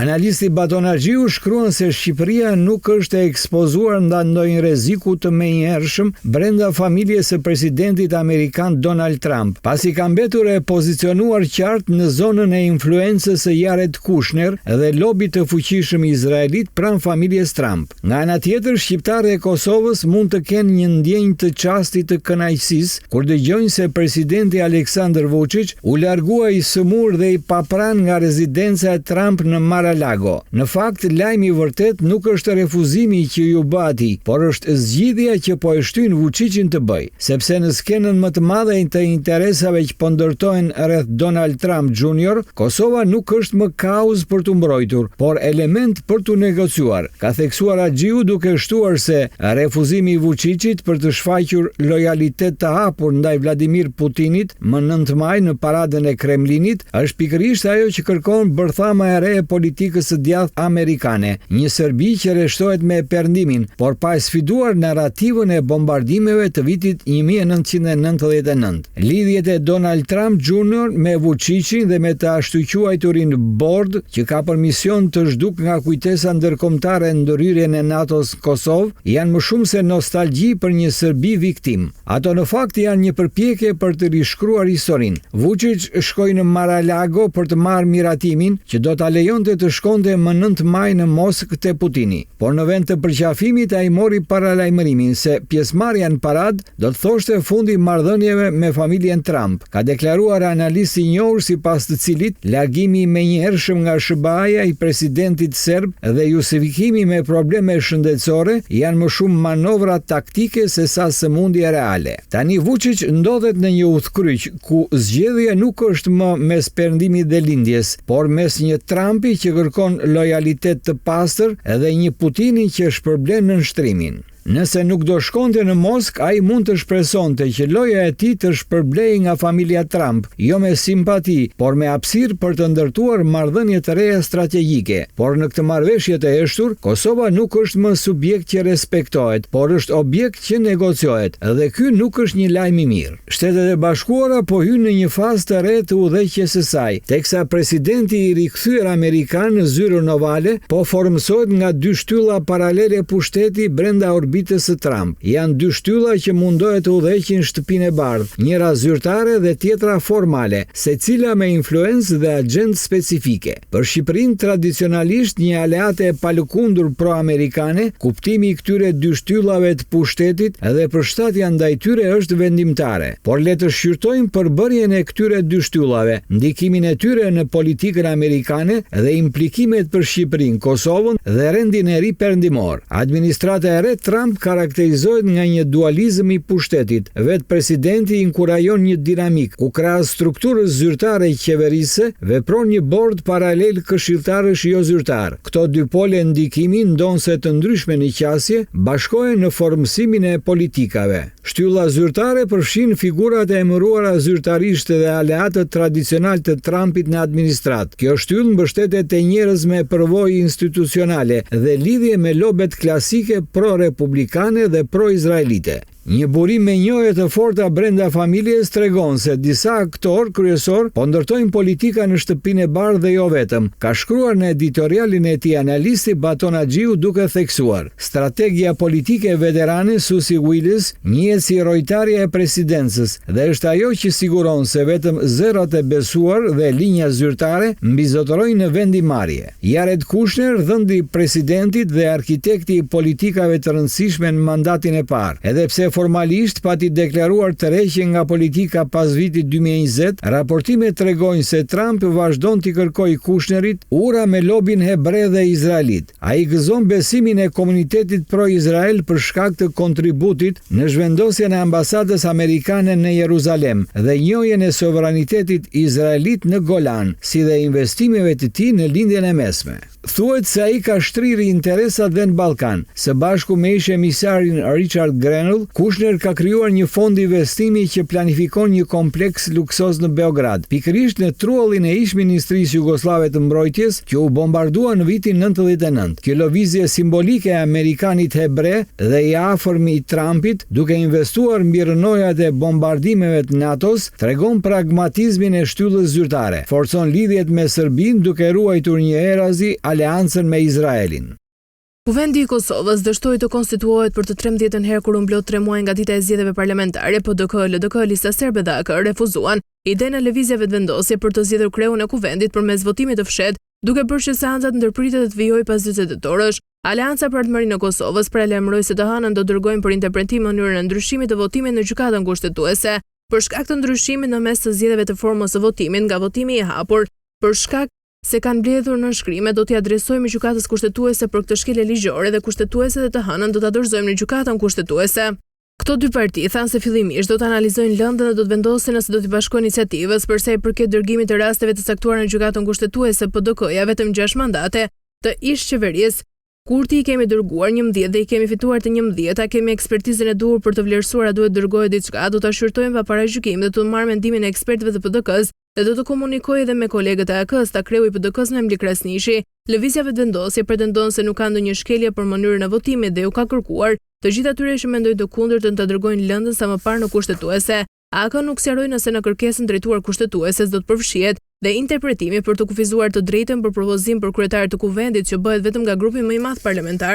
Analisti Batonazhiu shkruan se Shqipëria nuk është e ekspozuar nda ndonjë rreziku të menjëhershëm brenda familjes së presidentit amerikan Donald Trump, pasi ka mbetur e pozicionuar qartë në zonën e influencës së Jared Kushner dhe lobit të fuqishëm izraelit pranë familjes Trump. Nga ana tjetër, shqiptarët e Kosovës mund të kenë një ndjenjë të çastit të kënaqësisë kur dëgjojnë se presidenti Aleksandar Vučić u largua i sëmur dhe i papran nga rezidenca e Trump në Mar-a-Lago. Në fakt, lajmi i vërtet nuk është refuzimi që ju bë atij, por është zgjidhja që po e shtyn Vučićin të bëj, sepse në skenën më të madhe të interesave që po ndërtohen rreth Donald Trump Jr., Kosova nuk është më kauzë për të mbrojtur, por element për të negociuar, ka theksuar Axhiu duke shtuar se refuzimi i Vučićit për të shfaqur lojalitet të hapur ndaj Vladimir Putinit më 9 maj në paradën e Kremlinit është pikërisht ajo që kërkon bërthama e re e politikës së djathtë amerikane, një Serbi që rreshtohet me perëndimin, por pa sfiduar narrativën e bombardimeve të vitit 1999. Lidhjet e Donald Trump Jr. me Vučićin dhe me të ashtuquajturin Bord, që ka për mision të zhduk nga kujtesa ndërkombëtare ndërhyrjen e NATO-s Kosovë, janë më shumë se nostalgji për një Serbi viktim. Ato në fakt janë një përpjekje për të rishkruar historinë. Vučić shkoi në Mar-a-Lago për të marrë miratimin që do ta lejonte të shkonte më 9 maj në Moskë te Putini. Por në vend të përqafimit ai mori paralajmërimin se pjesëmarrja në parad do të thoshte fundi marrëdhënieve me familjen Trump, ka deklaruar analisti i njohur sipas të cilit largimi i menjëhershëm nga SBA-ja i presidentit serb dhe justifikimi me probleme shëndetësore janë më shumë manovra taktike se sa sëmundje reale. Tani Vučić ndodhet në një udhkryq ku zgjedhja nuk është më mes perëndimit dhe lindjes, por mes një Trumpi që kërkon lojalitet të pastër dhe një Putini që shpërblen në nshtrimin. Nëse nuk do shkonte në Moskë, ai mund të shpresonte që loja e tij të shpërblej nga familja Trump, jo me simpati, por me hapësirë për të ndërtuar marrëdhënie të reja strategjike. Por në këtë marrëveshje të heshtur, Kosova nuk është më subjekt që respektohet, por është objekt që negociohet, dhe ky nuk është një lajm i mirë. Shtetet e Bashkuara po hyn në një fazë të re të udhëheqjes së saj, teksa presidenti i rikthyer amerikan në zyrën ovale po formsohet nga dy shtylla paralele pushteti brenda orbitës së Trump. Janë dy shtylla që mundohet të udhëheqin shtëpinë e bardhë, njëra zyrtare dhe tjetra formale, secila me influencë dhe agjendë specifike. Për Shqipërinë tradicionalisht një aleate e palëkundur pro-amerikane, kuptimi i këtyre dy shtyllave të pushtetit dhe përshtatja ndaj tyre është vendimtare. Por le të shqyrtojmë përbërjen e këtyre dy shtyllave, ndikimin e tyre në politikën amerikane dhe implikimet për Shqipërinë, Kosovën dhe rendin e ri perëndimor. Administrata e re Trump karakterizohet nga një dualizëm i pushtetit. Vetë presidenti inkurajon një dinamik, ku krahas strukturës zyrtare qeverisë, vepron një bord paralel këshilltarësh jo zyrtar. Këto dy pole ndikimi, ndonse të ndryshme në qasje, bashkohen në formësimin e politikave. Shtylla zyrtare përfshin figurat e emëruara zyrtarisht dhe aleatët tradicional të Trumpit në administrat. Kjo shtyllë mbështetet te njerëz me përvojë institucionale dhe lidhje me lobet klasike pro-republikane dhe pro-izraelite. Një burim me njohje të forta brenda familjes tregon se disa aktor kryesor po ndërtojnë politika në shtëpinë e bardhë dhe jo vetëm, ka shkruar në editorialin e tij analisti Batonazhiu duke theksuar. Strategia politike veterane Susi Willis njihet si rojtarja e presidencës dhe është ajo që siguron se vetëm zërat e besuar dhe linja zyrtare mbizotërojnë në vendimarrje. Jared Kushner, dhëndi i presidentit dhe arkitekti i politikave të rëndësishme në mandatin e parë, edhe pse formalisht pati deklaruar tërheqje nga politika pas vitit 2020, raportimet tregojnë se Trump vazhdon t'i kërkojë Kushnerit ura me lobin hebre dhe izraelit. Ai gëzon besimin e komunitetit pro-Izrael për shkak të kontributit në zhvendosjen e ambasadës amerikane në Jeruzalem dhe njohjen e sovranitetit izraelit në Golan, si dhe investimeve të tij në lindjen e mesme. Thuhet se ai ka shtrirë interesat dhe në Ballkan, së bashku me ish emisarin Richard Grenell, Kushner ka krijuar një fond investimi që planifikon një kompleks luksoz në Beograd, pikërisht në trullin e ish-ministrisë jugoslave të mbrojtjes që u bombardua në vitin 99. Kjo lëvizje simbolike e amerikanit hebre dhe i afërm i Trumpit, duke investuar mbi rënojat e bombardimeve të NATO-s, tregon pragmatizmin e shtyllës zyrtare. Forcon lidhjet me Serbinë duke ruajtur një erazi aleancën me Izraelin. Kuvendi i Kosovës dështoi të konstituohet për të 13-ën herë kur u mblot 3 muaj nga dita e zgjedhjeve parlamentare, po LDK, lista serbe dhe AK refuzuan idenë e lëvizjeve të vendosje për të zgjedhur kreun e kuvendit përmes votimit të fshehtë, duke bërë që seancat ndërpritet të vijojë pas 20 tetorësh. Aleanca për Ardhmërinë e Kosovës paralajmëroi se të hënën do dërgojnë për interpretim mënyrën e ndryshimit të votimit në gjykatën kushtetuese. Për shkak të ndryshimit në mes të zgjedhjeve të formës së votimit nga votimi i hapur, për shkak se kanë mbledhur në shkrime, do t'i adresojmë gjykatës kushtetuese për këtë shkelje ligjore dhe kushtetueset e të hënën do t'a dorëzojmë në gjykatën kushtetuese. Këto dy parti thanë se fillimisht do të analizojnë lëndën dhe do të vendosin nëse do t'i bashkojnë iniciativës për sa i përket dërgimit të rasteve të caktuara në gjykatën kushtetuese PDK-ja vetëm 6 mandate të ish-qeverisë. Kurti i kemi dërguar 11 dhe i kemi fituar të 11, kemi ekspertizën e duhur për të vlerësuar a duhet dërgohet diçka, do ta shqyrtojmë pa paragjykim dhe do të marrë mendimin e ekspertëve të PDK-s dhe do të komunikoj edhe me kolegët e AK-s, ta kreu i PDK-s në Emli Krasniqi. Lëvizjave të vendosje pretendon se nuk ka ndonjë shkelje për mënyrën e votimit dhe u ka kërkuar të gjithë atyre që mendojnë të kundërtën të dërgojnë lëndën sa më parë në kushtetuese. AK nuk sqaroi nëse në kërkesën drejtuar kushtetueses do të përfshihet dhe interpretimi për të kufizuar të drejtën për propozim për kryetar të kuvendit që bëhet vetëm nga grupi më i madh parlamentar.